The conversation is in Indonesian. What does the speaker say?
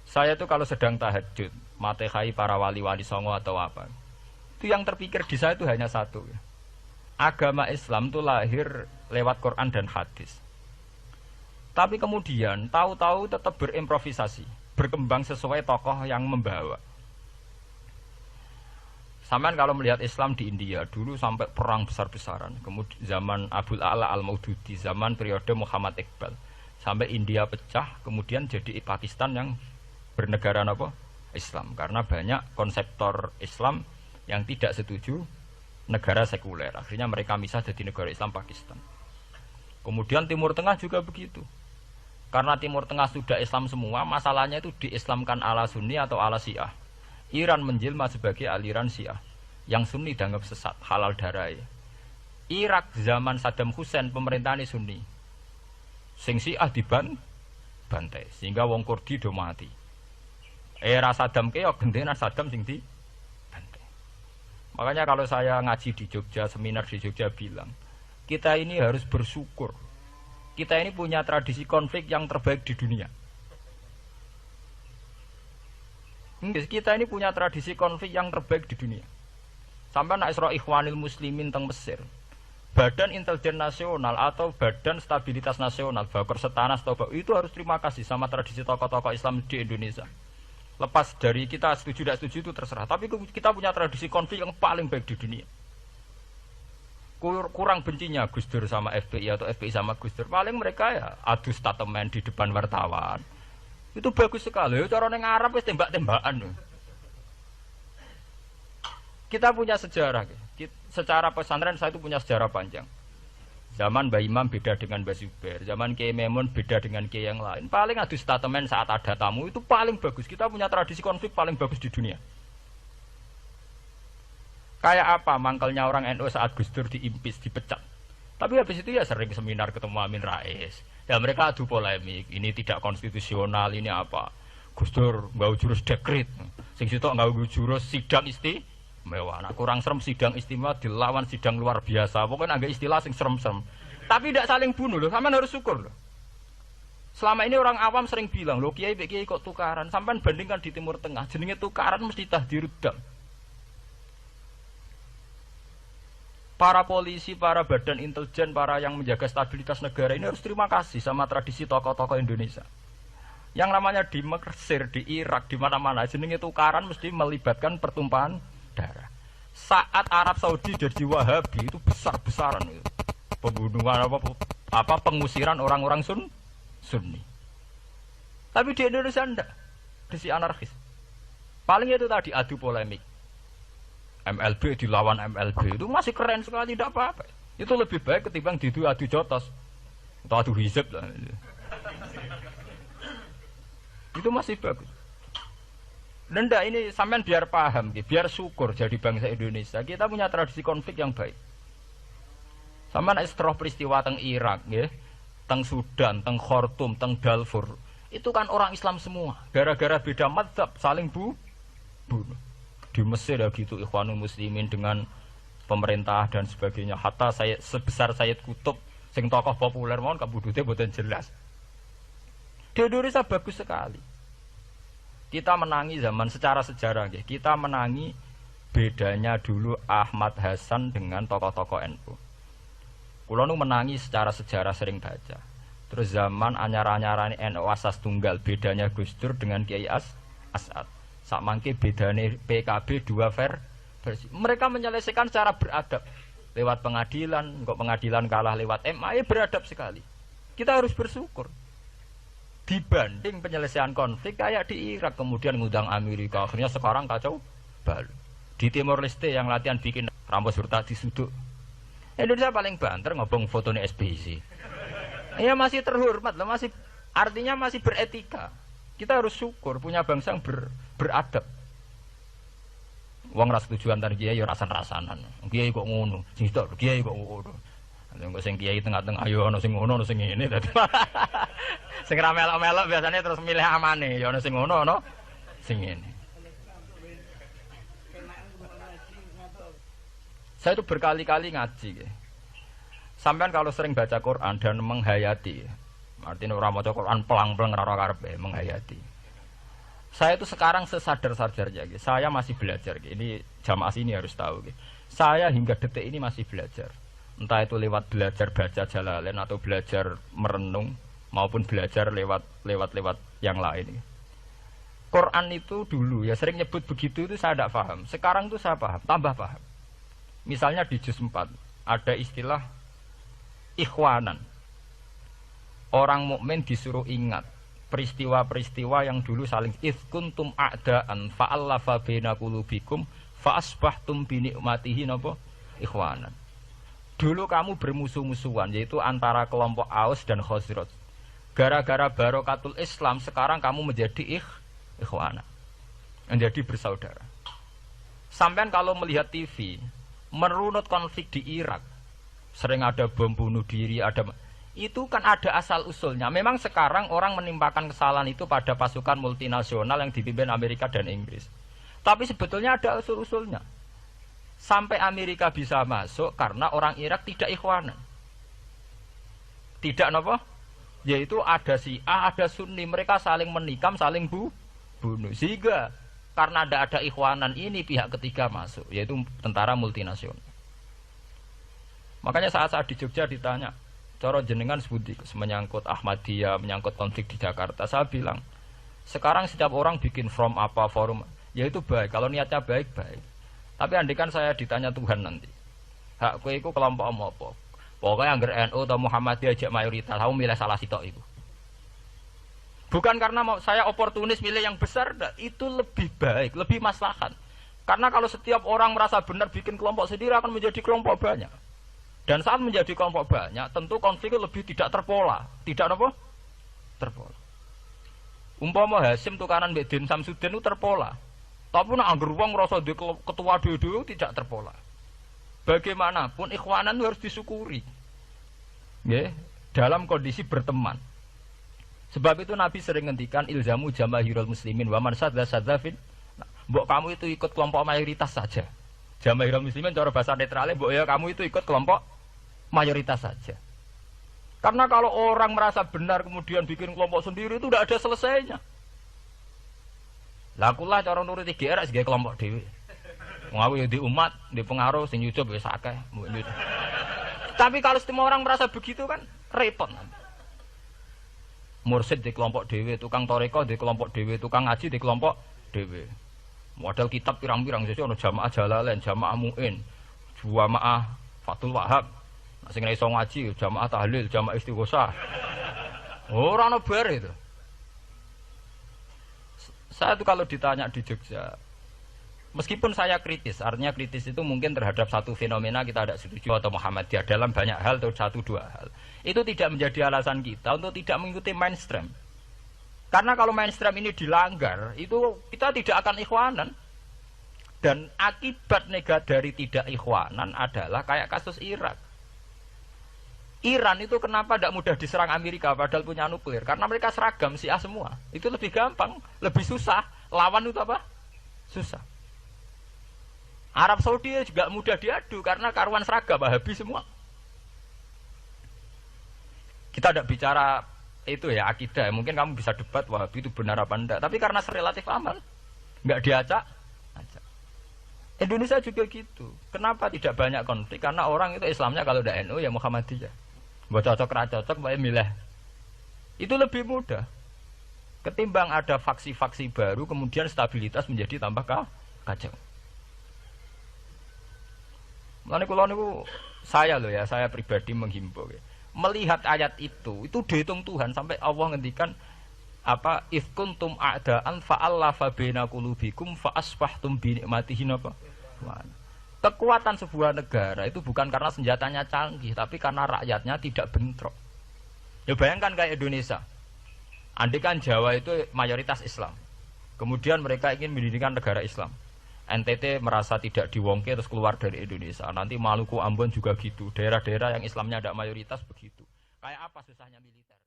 Saya tuh kalau sedang tahajud, matehai para wali-wali songo atau apa, itu yang terpikir di saya itu hanya satu. Agama Islam itu lahir lewat Quran dan hadis. Tapi kemudian tahu-tahu tetap berimprovisasi, berkembang sesuai tokoh yang membawa. Sampai kalau melihat Islam di India dulu sampai perang besar-besaran, kemudian zaman Abul A'la Al-Maududi, zaman periode Muhammad Iqbal, sampai India pecah, kemudian jadi Pakistan yang bernegara apa? Islam, karena banyak konseptor Islam yang tidak setuju negara sekuler. Akhirnya mereka misah jadi negara Islam Pakistan. Kemudian Timur Tengah juga begitu. Karena Timur Tengah sudah Islam semua, masalahnya itu diislamkan ala Sunni atau ala Syiah. Iran menjelma sebagai aliran Syiah. Yang Sunni dianggap sesat, halal darah. Irak zaman Saddam Hussein pemerintahan Sunni. Sing Syiah dibantai, sehingga wong Kurdi do mati. Era Saddam keok gendena Saddam sing dibantai. Makanya kalau saya ngaji di Jogja, seminar di Jogja bilang, kita ini harus bersyukur. Kita ini punya tradisi konflik yang terbaik di dunia. Kita ini punya tradisi konflik yang terbaik di dunia. Sampai nak Isra Ikhwanil Muslimin teng Mesir, Badan Intelijen Nasional atau Badan Stabilitas Nasional, Bakor Setanas atau itu harus terima kasih sama tradisi tokoh-tokoh Islam di Indonesia. Lepas dari kita setuju tidak setuju itu terserah, tapi kita punya tradisi konflik yang paling baik di dunia. Kurang bencinya Gus Dur sama FPI atau FPI sama Gus Dur, paling mereka ya adu statement di depan wartawan. Itu bagus sekali. Cara neng Arab wis tembak-tembakan. Kita punya sejarah. Secara pesantren saya itu punya sejarah panjang. Zaman Mbah Imam beda dengan Mbah Zubair, zaman Kiai Memun beda dengan Kiai yang lain. Paling adu statement saat ada tamu itu paling bagus. Kita punya tradisi konflik paling bagus di dunia. Kayak apa mangkelnya orang NU saat Gus Dur diimpis, dipecat. Tapi habis itu ya sering seminar ketemu Amin Rais. Ya mereka adu polemik, ini tidak konstitusional, ini apa? Gus Dur nggak jurus dekret, sing sitok nggak jurus sidang istimewa. Nah, kurang serem sidang istimewa dilawan sidang luar biasa. Pokoknya agak istilah sing serem-serem. Tapi tidak saling bunuh loh, sampean harus syukur loh. Selama ini orang awam sering bilang, loh kiai kok tukaran. Sampean bandingkan di Timur Tengah, jenenge tukaran mesti tahdirudam. Para polisi, para badan intelijen, para yang menjaga stabilitas negara ini harus terima kasih sama tradisi tokoh-tokoh Indonesia. Yang namanya di Mesir, di Irak, di mana-mana jenenge tukaran mesti melibatkan pertumpahan darah. Saat Arab Saudi jadi Wahabi itu besar-besaran itu. Pembunuhan apa pengusiran orang-orang Sunni. Tapi di Indonesia enggak. Tradisi anarkis. Paling itu tadi adu polemik. MLB dilawan MLB itu masih keren sekali, tidak apa-apa. Itu lebih baik ketimbang adu jotos atau adu hizib lah. Itu masih bagus. Dan ini sampean biar paham, biar syukur jadi bangsa Indonesia. Kita punya tradisi konflik yang baik. Sampean setelah peristiwa teng Irak, teng Sudan, teng Khartoum, teng Darfur, itu kan orang Islam semua. Gara-gara beda mazhab saling bunuh. Di Mesir ya gitu, Ikhwanul Muslimin dengan pemerintah dan sebagainya. Hatta sebesar Sayyid Qutb, sing tokoh populer mohon kabudutnya boten jelas. Di Indonesia bagus sekali. Kita menangi zaman secara sejarah, kita menangi bedanya dulu Ahmad Hasan dengan tokoh-tokoh NU. Kulo nu menangi secara sejarah sering baca. Terus zaman anyar-anyarane NU asas tunggal, bedanya Gus Dur dengan Kiai As'ad. Sak mangke bedane PKB dua versi. Mereka menyelesaikan secara beradab lewat pengadilan, kok pengadilan kalah lewat MA, beradab sekali. Kita harus bersyukur. Dibanding penyelesaian konflik kayak di Irak kemudian ngundang Amerika, akhirnya sekarang kacau balu. Di Timor Leste yang latihan bikin Rambos Hurtadi suduk. Indonesia paling banter ngobong fotonya SBY. Ya masih terhormat loh, masih artinya masih beretika. Kita harus syukur punya bangsa yang beradab. Wong ras tujuan tadi kiai rasan-rasanan. Kiai kok ngono, sing tok kiai kok ngono. Engko sing kiai tengah-tengah ayo ana sing ngono ana sing ngene dadi. Sing ra melok-melok biasanya terus milih amane, ya ana sing ngono ana sing ngene. Saya itu berkali-kali ngaji. Sampean kalau sering baca Quran dan menghayati, artinya orang maca Quran pelang-pelang ora karepe menghayati. Saya itu sekarang sesadar-sadarnya, saya masih belajar. Ini jamaah sini harus tahu. Saya hingga detik ini masih belajar. Entah itu lewat belajar baca Jalalain atau belajar merenung maupun belajar lewat yang lain. Quran itu dulu ya sering nyebut begitu itu saya tidak paham. Sekarang itu saya paham, tambah paham. Misalnya di juz 4 ada istilah ikhwanan. Orang mukmin disuruh ingat peristiwa-peristiwa yang dulu saling kuntum a'daan fa'allafa baina qulubikum fa'asbahtum bi ni'matihi napa ikhwanan. Dulu kamu bermusuh-musuhan yaitu antara kelompok Aus dan Khazraj. Gara-gara barokatul Islam sekarang kamu menjadi ikhwanan. Menjadi bersaudara. Sampean kalau melihat TV merunut konflik di Irak, sering ada bom bunuh diri, itu kan ada asal-usulnya. Memang sekarang orang menimpakan kesalahan itu pada pasukan multinasional yang dipimpin Amerika dan Inggris. Tapi sebetulnya ada usul-usulnya. Sampai Amerika bisa masuk karena orang Irak tidak ikhwanan. Tidak apa? Yaitu ada Syiah, ada Sunni. Mereka saling menikam, saling bunuh. Sehingga karena ada ikhwanan ini pihak ketiga masuk, yaitu tentara multinasional. Makanya saat di Jogja ditanya, cara jenengan sebuti menyangkut Ahmadiyah, menyangkut konflik di Jakarta, saya bilang sekarang setiap orang bikin forum, yaitu baik, kalau niatnya baik. Tapi andikan saya ditanya Tuhan nanti, hak kowe iku kelompok apa? Pokoknya angger NU atau Muhammadiyah ajak mayoritas, kamu milih salah sitok itu. Bukan karena saya oportunis milih yang besar, itu lebih baik, lebih maslahat. Karena kalau setiap orang merasa benar bikin kelompok sendiri akan menjadi kelompok banyak. Dan saat menjadi kelompok banyak, tentu konflik lebih tidak terpola. Tidak apa? Terpola. Umpama Hasim tukaran mbek Din Samsudin itu terpola. Tapi nek angger wong ngrasa ketua dhewe tidak terpola. Bagaimanapun ikhwanan itu harus disyukuri. Nggih, dalam kondisi berteman. Sebab itu Nabi sering ngendikan ilzamu jamaahirul muslimin wa man sadza fin. Mbok kamu itu ikut kelompok mayoritas saja. Jamaahirul muslimin cara bahasa netralnya mbok ya kamu itu ikut kelompok mayoritas saja. Karena kalau orang merasa benar kemudian bikin kelompok sendiri itu tidak ada selesainya. Lakulah cara nuruti GR sebagai kelompok dewi. Ngaku ya di umat, di pengaruh, sing nyucup wis akeh. Tapi kalau semua orang merasa begitu kan repot. Mursid di kelompok dewi, tukang toreko di kelompok dewi, tukang ngaji di kelompok dewi. Modal kitab pirang-pirang sesuk ana jamaah Jalalain, jamaah Muin, jamaah Fathul Wahab. Sing iso ngaji jamaah tahlil, jamaah istighosah. Ora ana bar itu. Saya tuh kalau ditanya di Jogja, meskipun saya kritis, artinya kritis itu mungkin terhadap satu fenomena kita tidak setuju atau Muhammadiyah dalam banyak hal atau satu dua hal. Itu tidak menjadi alasan kita untuk tidak mengikuti mainstream. Karena kalau mainstream ini dilanggar, itu kita tidak akan ikhwanan. Dan akibat negatif dari tidak ikhwanan adalah kayak kasus Irak. Iran itu kenapa tidak mudah diserang Amerika padahal punya nuklir? Karena mereka seragam Syiah semua. Itu lebih gampang, lebih susah. Lawan itu apa? Susah. Arab Saudi juga mudah diadu karena karuan seragam Wahabi semua. Kita tidak bicara itu ya akidah. Mungkin kamu bisa debat Wahabi itu benar apa enggak. Tapi karena relatif aman, nggak diacak. Indonesia juga gitu. Kenapa tidak banyak konflik? Karena orang itu Islamnya kalau udah NU ya Muhammadiyah. Buat cocok-cocok, baik milih. Itu lebih mudah. Ketimbang ada faksi-faksi baru, kemudian stabilitas menjadi tambah kacau. Mulane kula niku saya pribadi menghimbau. Melihat ayat itu dihitung Tuhan sampai Allah ngendikan apa ifkuntum a'daan fa'allafa baina qulubikum fa asbahtum bi ni'matihi napa. Kekuatan sebuah negara itu bukan karena senjatanya canggih, tapi karena rakyatnya tidak bentrok. Ya bayangkan kayak Indonesia. Andai kan Jawa itu mayoritas Islam. Kemudian mereka ingin mendirikan negara Islam. NTT merasa tidak diwongke terus keluar dari Indonesia. Nanti Maluku, Ambon juga gitu. Daerah-daerah yang Islamnya ada mayoritas begitu. Kayak apa susahnya militer?